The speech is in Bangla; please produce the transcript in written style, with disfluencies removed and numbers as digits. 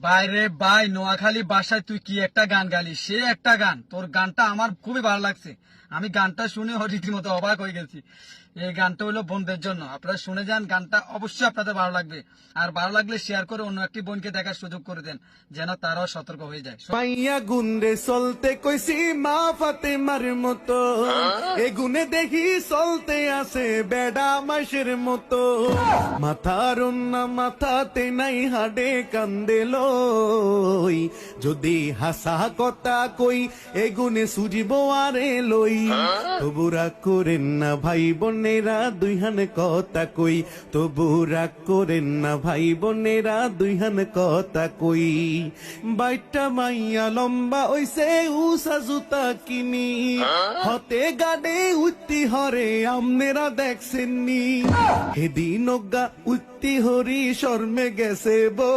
বাইরে বাই নোয়াখালী বাসায় তুই কি একটা গান গালি, সে একটা গান, তোর গানটা আমার খুবই ভালো লাগছে। আমি গানটা শুনে রীতিমতো অবাক হয়ে গেছি। এই গানটা হলো বোনদের জন্য, আপনারা শুনে যান, গানটা অবশ্যই আপনাদের ভালো লাগবে। আর ভালো লাগলে শেয়ার করে অন্য একটি বোনকে দেখার সুযোগ করে দেন, যেন তারাও সতর্ক হয়ে যায়। পাইয়া গুন্ডে চলতে কইছি মা ফাতেমার মতো, এগুনে দেখি চলতে আছে বেডা মাসের মতো। মাথার না মাথাতে নাই হাডে কান্দে লই, যদি হাসা কথা কই এগুনে সুজিব আরে লই। তবু রাগ করেন না ভাই বোনেরা দুইহান কথা কই, তবু রাগ করেন না ভাই বোনেরা দুইহান কথা কই। বাইটা মাইয়া লম্বা ওইসে উষা জুতা কিনি, হতে গাডে উত্তি হরে আমনেরা দেখছেননি। হেদিন গা উত্তি হরি শর্মে গেছে বো।